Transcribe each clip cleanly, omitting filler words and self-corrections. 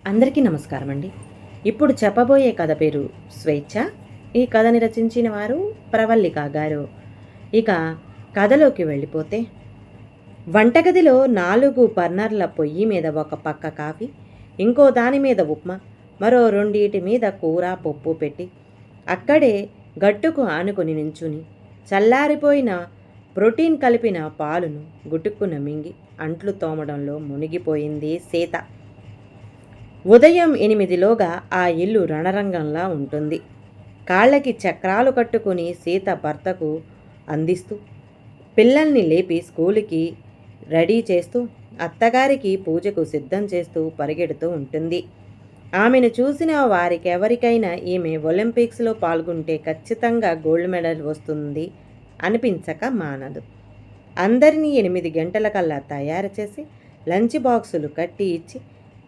అందరికీ నమస్కారం అండి. ఇప్పుడు చెప్పబోయే కథ పేరు 'స్వేచ్ఛ'. ఈ కథని రచించిన వారు ప్రవల్లిక గారు. ఇక కథలోకి వెళ్ళిపోతే, వంటగదిలో 4 బర్నర్ల పొయ్యి మీద ఒక పక్క కాఫీ, ఇంకో దాని మీద ఉప్మా, మరో రెండిటి మీద కూర పప్పు పెట్టి అక్కడే గట్టుకు ఆనుకొని నించుని చల్లారిపోయిన ప్రోటీన్ కలిపిన పాలును గుటుక్కున మింగి అంట్లు తోమడంలో మునిగిపోయింది సీత. ఉదయం 8లోగా ఆ ఇల్లు రణరంగంలా ఉంటుంది. కాళ్ళకి చక్రాలు కట్టుకుని సీత భర్తకు అందిస్తూ, పిల్లల్ని లేపి స్కూలుకి రెడీ చేస్తూ, అత్తగారికి పూజకు సిద్ధం చేస్తూ పరిగెడుతూ ఉంటుంది. ఆమెను చూసిన వారికెవరికైనా ఈమె ఒలింపిక్స్లో పాల్గొంటే ఖచ్చితంగా గోల్డ్ మెడల్ వస్తుంది అనిపించక మానదు. అందరినీ 8 గంటలకల్లా తయారు చేసి లంచ్ బాక్సులు కట్టి ఇచ్చి,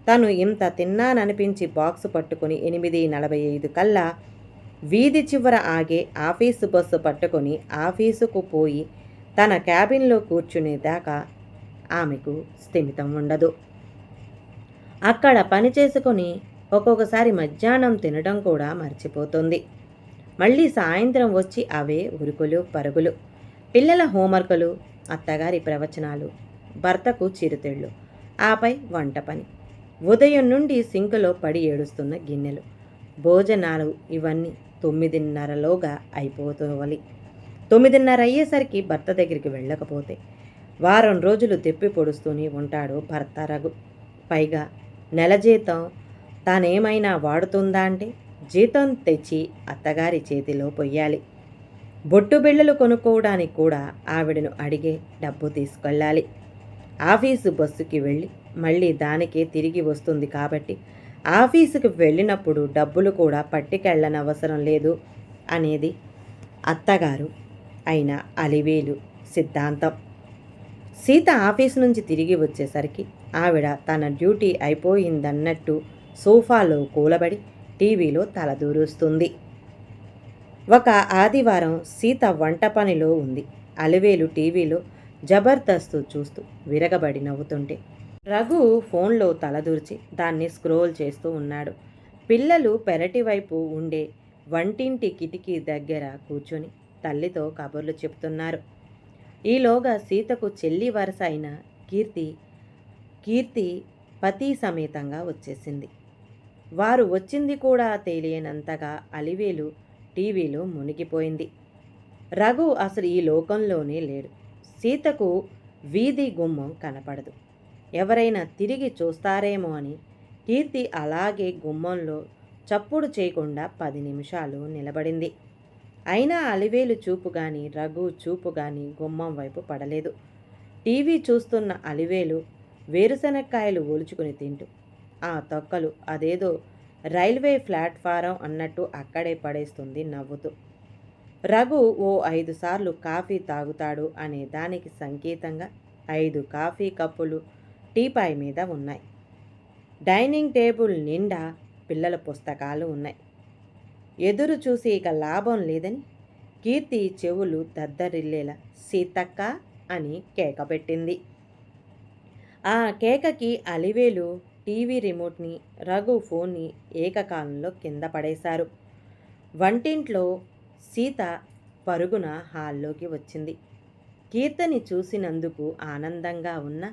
తను ఇంత తిన్నాననిపించి బాక్సు పట్టుకుని 8:45 కల్లా వీధి చివర ఆగే ఆఫీసు బస్సు పట్టుకొని ఆఫీసుకు పోయి తన క్యాబిన్లో కూర్చునేదాకా ఆమెకు స్థిమితం ఉండదు. అక్కడ పని చేసుకొని ఒక్కొక్కసారి మధ్యాహ్నం తినడం కూడా మర్చిపోతుంది. మళ్ళీ సాయంత్రం వచ్చి అవే ఉరుకులు పరుగులు, పిల్లల హోంవర్కులు, అత్తగారి ప్రవచనాలు, భర్తకు చిరుతిళ్ళు, ఆపై వంట పని, ఉదయం నుండి సింకులో పడి ఏడుస్తున్న గిన్నెలు, భోజనాలు, ఇవన్నీ 9:30లోగా అయిపోవాలి. 9:30 అయ్యేసరికి భర్త దగ్గరికి వెళ్ళకపోతే వారం రోజులు తెప్పి పొడుస్తూనే ఉంటాడు భర్త రఘు. పైగా నెల జీతం తానేమైనా వాడుతుందా అంటే జీతం తెచ్చి అత్తగారి చేతిలో పొయ్యాలి. బొట్టు బిళ్ళలు కొనుక్కోవడానికి కూడా ఆవిడను అడిగే డబ్బు తీసుకెళ్ళాలి. ఆఫీసు బస్సుకి వెళ్ళి మళ్ళీ దానికే తిరిగి వస్తుంది కాబట్టి ఆఫీసుకు వెళ్ళినప్పుడు డబ్బులు కూడా పట్టుకెళ్ళనవసరం లేదు అనేది అత్తగారు అయిన అలివేలు సిద్ధాంతం. సీత ఆఫీసు నుంచి తిరిగి వచ్చేసరికి ఆవిడ తన డ్యూటీ అయిపోయిందన్నట్టు సోఫాలో కూలబడి టీవీలో తలదూరుస్తుంది. ఒక ఆదివారం సీత వంట పనిలో ఉంది. అలివేలు టీవీలో జబర్దస్త్ చూస్తూ విరగబడి నవ్వుతుంటే రఘు ఫోన్లో తలదూర్చి దాన్ని స్క్రోల్ చేస్తూ ఉన్నాడు. పిల్లలు పెరటి వైపు ఉండే వంటింటి కిటికీ దగ్గర కూర్చొని తల్లితో కబుర్లు చెప్తున్నారు. ఈలోగా సీతకు చెల్లి వరస అయిన కీర్తి పతి సమేతంగా వచ్చేసింది. వారు వచ్చింది కూడా తెలియనంతగా అలివేలు టీవీలో మునిగిపోయింది. రఘు అసలు ఈ లోకంలోనే లేడు. సీతకు వీధి గుమ్మం కనపడదు. ఎవరైనా తిరిగి చూస్తారేమో అని కీర్తి అలాగే గుమ్మంలో చప్పుడు చేయకుండా 10 నిమిషాలు నిలబడింది. అయినా అలివేలు చూపు కానీ రఘు చూపు కానీ గుమ్మం వైపు పడలేదు. టీవీ చూస్తున్న అలివేలు వేరుశనక్కాయలు ఒలుచుకుని తింటూ ఆ తొక్కలు అదేదో రైల్వే ప్లాట్ఫారం అన్నట్టు అక్కడే పడేస్తుంది నవ్వుతూ. రఘు ఓ 5 సార్లు కాఫీ తాగుతాడు అనే దానికి సంకేతంగా 5 కాఫీ కప్పులు టీపాయ్ మీద ఉన్నాయి. డైనింగ్ టేబుల్ నిండా పిల్లల పుస్తకాలు ఉన్నాయి. ఎదురు చూసి ఇక లాభం లేదని కీర్తి చెవులు దద్దరిల్లేలా సీతక్క అని కేక పెట్టింది. ఆ కేకకి అలివేలు టీవీ రిమోట్ని, రఘు ఫోన్ని ఏకకాలంలో కింద పడేశారు. వంటింట్లో సీత పరుగున హాల్లోకి వచ్చింది. కీర్తిని చూసినందుకు ఆనందంగా ఉన్న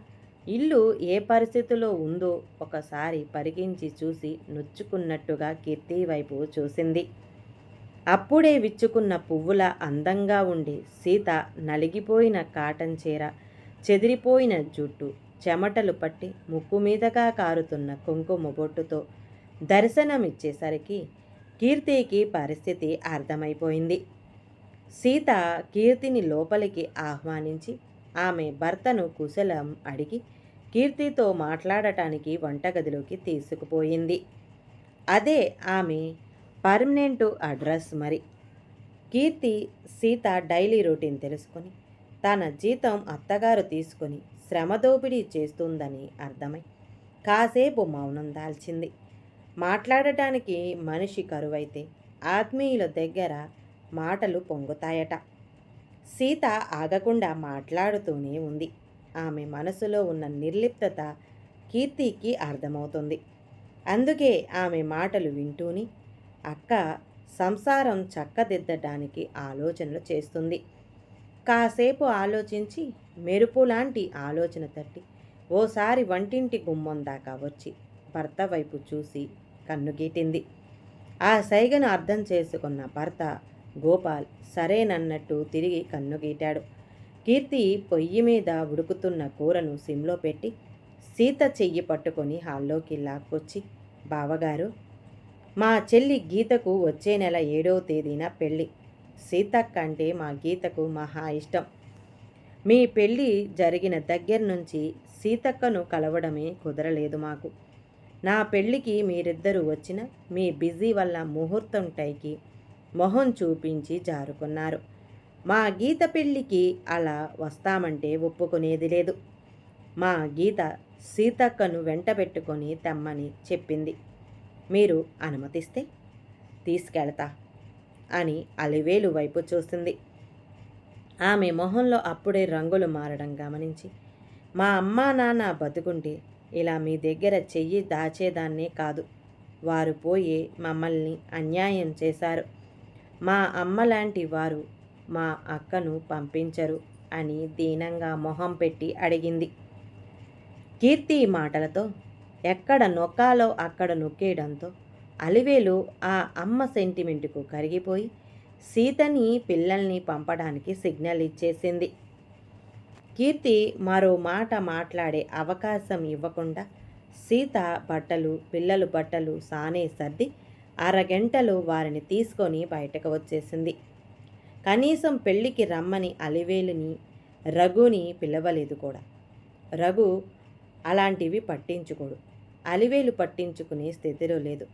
ఇల్లు ఏ పరిస్థితిలో ఉందో ఒకసారి పరికించి చూసి నొచ్చుకున్నట్టుగా కీర్తి వైపు చూసింది. అప్పుడే విచ్చుకున్న పువ్వుల అందంగా ఉండే సీత నలిగిపోయిన కాటన్ చీర, చెదిరిపోయిన జుట్టు, చెమటలు పట్టి ముక్కు మీదగా కారుతున్న కుంకుమ బొట్టుతో దర్శనమిచ్చేసరికి కీర్తికి పరిస్థితి అర్థమైపోయింది. సీత కీర్తిని లోపలికి ఆహ్వానించి ఆమె భర్తను కుశలం అడిగి కీర్తితో మాట్లాడటానికి వంటగదిలోకి తీసుకుపోయింది. అదే ఆమె పర్మనెంట్ అడ్రస్ మరి. కీర్తి సీత డైలీ రొటీన్ తెలుసుకొని తన జీతం అత్తగారు తీసుకొని శ్రమదోపిడీ చేస్తుందని అర్థమై కాసేపు మౌనం దాల్చింది. మాట్లాడటానికి మనిషి కరువైతే ఆత్మీయుల దగ్గర మాటలు పొంగుతాయట. సీత ఆగకుండా మాట్లాడుతూనే ఉంది. ఆమె మనసులో ఉన్న నిర్లిప్తత కీర్తికి అర్థమవుతుంది. అందుకే ఆమె మాటలు వింటూని అక్క సంసారం చక్కదిద్దడానికి ఆలోచనలు చేస్తుంది. కాసేపు ఆలోచించి మెరుపులాంటి ఆలోచన తట్టి ఓసారి వంటింటి గుమ్మం దాకా వచ్చి భర్త వైపు చూసి కన్నుగీటింది. ఆ సైగను అర్థం చేసుకున్న భర్త గోపాల్ సరేనన్నట్టు తిరిగి కన్నుగీటాడు. కీర్తి పొయ్యి మీద ఉడుకుతున్న కూరను సిమ్లో పెట్టి సీత చెయ్యి పట్టుకొని హాల్లోకి లాక్కొచ్చి, బావగారు, మా చెల్లి గీతకు వచ్చే నెల 7వ తేదీన పెళ్ళి. సీతక్క అంటే మా గీతకు మహా ఇష్టం. మీ పెళ్ళి జరిగిన దగ్గర నుంచి సీతక్కను కలవడమే కుదరలేదు మాకు. నా పెళ్ళికి మీరిద్దరూ వచ్చిన మీ బిజీ వల్ల ముహూర్తం టైకి మొహం చూపించి జారుకున్నారు. మా గీత పెళ్ళికి అలా వస్తామంటే ఒప్పుకునేది లేదు. మా గీత సీతక్కను వెంటబెట్టుకొని తెమ్మని చెప్పింది. మీరు అనుమతిస్తే తీసుకెళతా అని అలివేలు వైపు చూసింది. ఆమె మొహంలో అప్పుడే రంగులు మారడం గమనించి, మా అమ్మా నాన్న బతుకుంటే ఇలా మీ దగ్గర చెయ్యి దాచేదాన్నే కాదు. వారు పోయి మమ్మల్ని అన్యాయం చేశారు. మా అమ్మలాంటి వారు మా అక్కను పంపించరు అని దీనంగా మొహం పెట్టి అడిగింది. కీర్తి మాటలతో ఎక్కడ నొక్కాలో అక్కడ నొక్కేయడంతో అలివేలు ఆ అమ్మ సెంటిమెంటుకు కరిగిపోయి సీతని పిల్లల్ని పంపడానికి సిగ్నల్ ఇచ్చేసింది. కీర్తి మరో మాట మాట్లాడే అవకాశం ఇవ్వకుండా సీత బట్టలు పిల్లలు బట్టలు సానే సర్ది అరగంటలో వారిని తీసుకొని బయటకు వచ్చేసింది. కనీసం పెళ్ళికి రమ్మని అలివేలుని రఘుని పిలవలేదు కూడా. రఘు అలాంటివి పట్టించుకోడు. అలివేలు పట్టించుకునే స్థితిలో లేదు.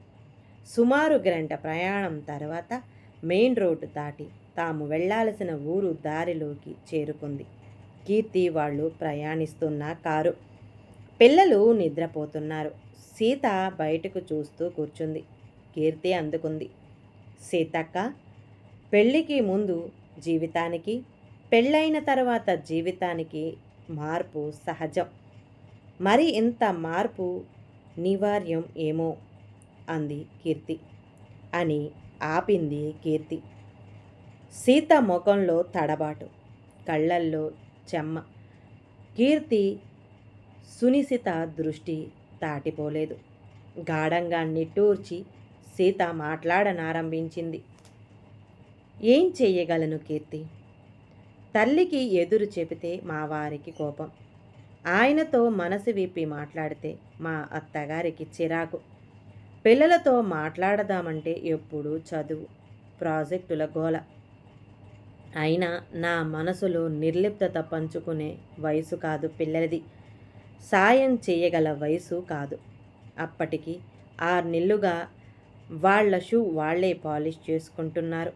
సుమారు గంట ప్రయాణం తర్వాత మెయిన్ రోడ్డు దాటి తాము వెళ్లాల్సిన ఊరు దారిలోకి చేరుకుంది. కీర్తి వాళ్ళు ప్రయాణిస్తున్న కారు. పిల్లలు నిద్రపోతున్నారు. సీత బయటకు చూస్తూ కూర్చుంది. కీర్తి అందుకుంది. సీతక్క, పెళ్ళికి ముందు జీవితానికి, పెళ్ళైన తర్వాత జీవితానికి మార్పు సహజం. మరి ఇంత మార్పు నివార్యం ఏమో అంది కీర్తి. అని ఆపింది కీర్తి. సీత ముఖంలో తడబాటు, కళ్ళల్లో చెమ్మ. కీర్తి సునిశిత దృష్టి దాటిపోలేదు. గాఢంగా నిట్టూర్చి సీత మాట్లాడనారంభించింది. ఏం చెయ్యగలను కీర్తి? తల్లికి ఎదురు చెబితే మా వారికి కోపం. ఆయనతో మనసు విప్పి మాట్లాడితే మా అత్తగారికి చిరాకు. పిల్లలతో మాట్లాడదామంటే ఎప్పుడూ చదువు, ప్రాజెక్టుల గోల. అయినా నా మనసులో నిర్లిప్తత పంచుకునే వయసు కాదు పిల్లలది. సాయం చేయగల వయసు కాదు. అప్పటికి 6 నెలలుగా వాళ్ళ షూ వాళ్లే పాలిష్ చేసుకుంటున్నారు.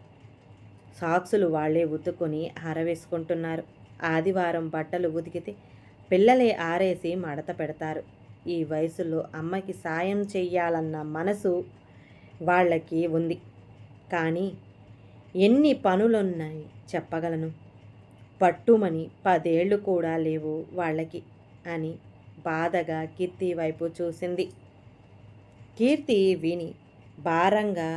సాక్సులు వాళ్లే ఉతుకొని ఆరవేసుకుంటున్నారు. ఆదివారం బట్టలు ఉతికితే పిల్లలే ఆరేసి మడత పెడతారు. ఈ వయసులో అమ్మకి సాయం చెయ్యాలన్న మనసు వాళ్ళకి ఉంది. కానీ ఎన్ని పనులున్నాయి చెప్పగలను? పట్టుమని 10 ఏళ్ళు కూడా లేవు వాళ్ళకి అని బాధగా కీర్తి వైపు చూసింది. కీర్తి విని భారంగా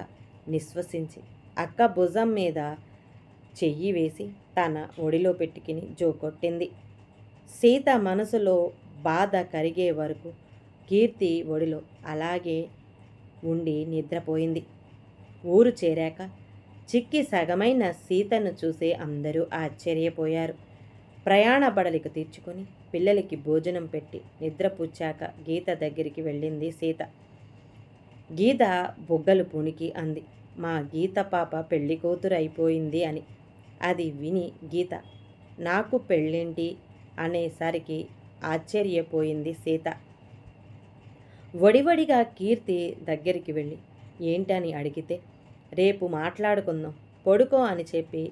నిశ్వసించి అక్క భుజం మీద చెయ్యి వేసి తన ఒడిలో పెట్టుకుని జోకొట్టింది. సీత మనసులో బాధ కరిగే వరకు కీర్తి ఒడిలో అలాగే ఉండి నిద్రపోయింది. ఊరు చేరాక చిక్కి సగమైన సీతను చూసి అందరూ ఆశ్చర్యపోయారు. ప్రయాణ బడలిక తీర్చుకొని పిల్లలకి భోజనం పెట్టి నిద్రపుచ్చాక గీత దగ్గరికి వెళ్ళింది సీత. గీత బొగ్గలు పుణికి అంది, మా గీత పాప పెళ్లి కూతురు అయిపోయింది అని. అది విని గీత నాకు పెళ్ళేంటి అనేసరికి ఆశ్చర్యపోయింది సీత. వడివడిగా కీర్తి దగ్గరికి వెళ్ళి ఏంటని అడిగితే రేపు మాట్లాడుకుందాం పడుకో అని చెప్పి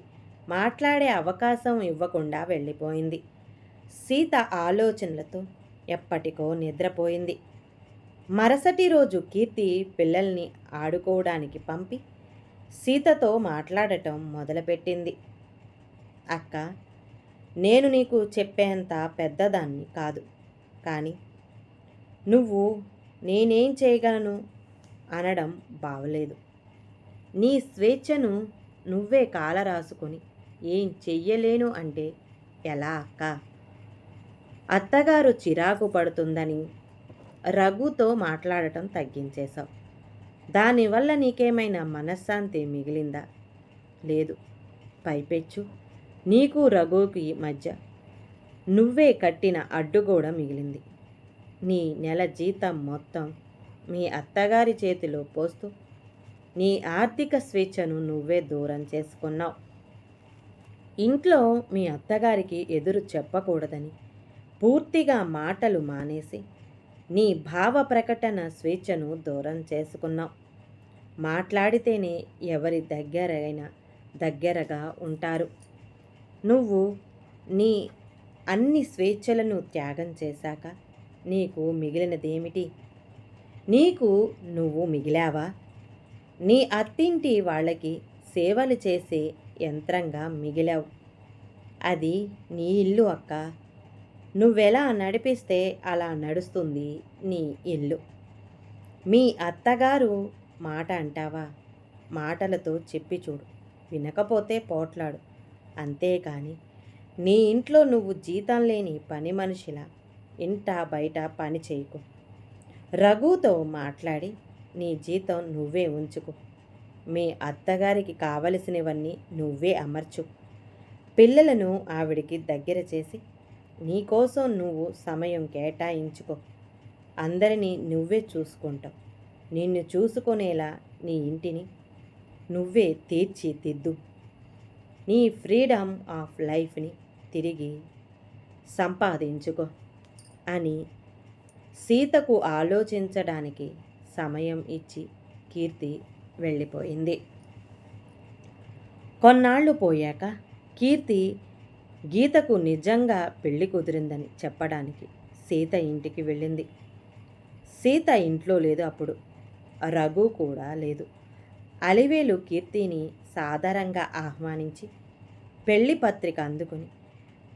మాట్లాడే అవకాశం ఇవ్వకుండా వెళ్ళిపోయింది. సీత ఆలోచనలతో ఎప్పటికో నిద్రపోయింది. మరుసటి రోజు కీర్తి పిల్లల్ని ఆడుకోవడానికి పంపి సీతతో మాట్లాడటం మొదలుపెట్టింది. అక్క, నేను నీకు చెప్పేంత పెద్దదాన్ని కాదు, కానీ నువ్వు నేనేం చేయగలను అనడం బావలేదు. నీ స్వేచ్ఛను నువ్వే కాలరాసుకొని ఏం చెయ్యలేను అంటే ఎలా అక్క? అత్తగారు చిరాకు పడుతుందని రఘుతో మాట్లాడటం తగ్గించేశావు. దానివల్ల నీకేమైనా మనశ్శాంతి మిగిలిందా? లేదు. పైపెచ్చు నీకు రఘుకి మధ్య నువ్వే కట్టిన అడ్డుగోడ మిగిలింది. నీ నెల జీతం మొత్తం మీ అత్తగారి చేతిలో పోస్తూ నీ ఆర్థిక స్వేచ్ఛను నువ్వే దూరం చేసుకున్నావు. ఇంట్లో మీ అత్తగారికి ఎదురు చెప్పకూడదని పూర్తిగా మాటలు మానేసి నీ భావ ప్రకటన స్వేచ్ఛను దూరం చేసుకున్నావు. మాట్లాడితేనే ఎవరి దగ్గరగా ఉంటారు. నువ్వు నీ అన్ని స్వేచ్ఛలను త్యాగం చేశాక నీకు మిగిలినదేమిటి? నీకు నువ్వు మిగిలావా? నీ అత్తింటి వాళ్ళకి సేవలు చేసే యంత్రంగా మిగిలావు. అది నీ ఇల్లు అక్క. నువ్వెలా నడిపిస్తే అలా నడుస్తుంది నీ ఇల్లు. మీ అత్తగారు మాట అంటావా? మాటలతో చెప్పి చూడు. వినకపోతే పోట్లాడు. అంతేకాని నీ ఇంట్లో నువ్వు జీతం లేని పని మనిషిలా ఇంట బయట పని చేయకు. రఘుతో మాట్లాడి నీ జీతం నువ్వే ఉంచుకో. మీ అత్తగారికి కావలసినవన్నీ నువ్వే అమర్చు. పిల్లలను ఆవిడికి దగ్గర చేసి నీకోసం నువ్వు సమయం కేటాయించుకో. అందరినీ నువ్వే చూసుకుంటావు. నిన్ను చూసుకునేలా నీ ఇంటిని నువ్వే తీర్చిదిద్దు. నీ ఫ్రీడమ్ ఆఫ్ లైఫ్ని తిరిగి సంపాదించుకో అని సీతకు ఆలోచించడానికి సమయం ఇచ్చి కీర్తి వెళ్ళిపోయింది. కొన్నాళ్ళు పోయాక కీర్తి గీతకు నిజంగా పెళ్లి కుదిరిందని చెప్పడానికి సీత ఇంటికి వెళ్ళింది. సీత ఇంట్లో లేదు అప్పుడు. రఘు కూడా లేదు. అలివేలు కీర్తిని సాదరంగా ఆహ్వానించి పెళ్లి పత్రిక అందుకుని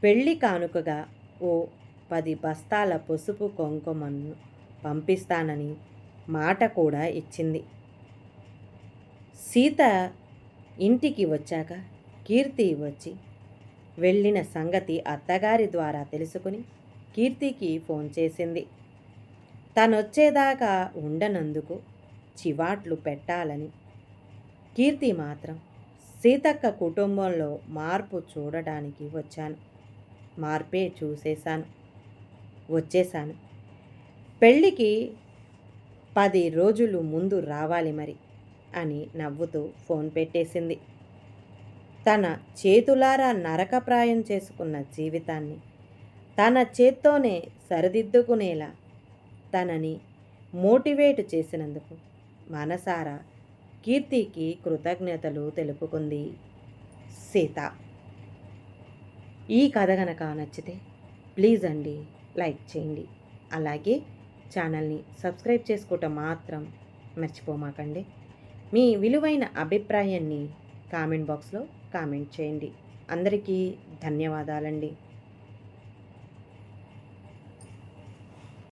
పెళ్లి కానుకగా ఓ 10 బస్తాల పసుపు కుంకుమను పంపిస్తానని మాట కూడా ఇచ్చింది. సీత ఇంటికి వచ్చాక కీర్తి వచ్చి వెళ్ళిన సంగతి అత్తగారి ద్వారా తెలుసుకుని కీర్తికి ఫోన్ చేసింది. తనొచ్చేదాకా ఉండనందుకు చివాట్లు పెట్టాలని. కీర్తి మాత్రం సీతక్క కుటుంబంలో మార్పు చూడడానికి వచ్చాను. మార్పే వచ్చేశాను. పెళ్ళికి 10 రోజులు ముందు రావాలి మరి అని నవ్వుతూ ఫోన్ పెట్టేసింది. తన చేతులారా నరకప్రాయం చేసుకున్న జీవితాన్ని తన చేత్తోనే సరిదిద్దుకునేలా తనని మోటివేట్ చేసినందుకు మనసారా కీర్తికి కృతజ్ఞతలు తెలుపుకుంది సీత. ఈ కథ గనక నచ్చితే ప్లీజ్ అండి లైక్ చేయండి. అలాగే ఛానల్ని సబ్స్క్రైబ్ చేసుకోవటం మాత్రం మర్చిపోమాకండి. మీ విలువైన అభిప్రాయాన్ని కామెంట్ బాక్స్లో కామెంట్ చేయండి. అందరికీ ధన్యవాదాలండి.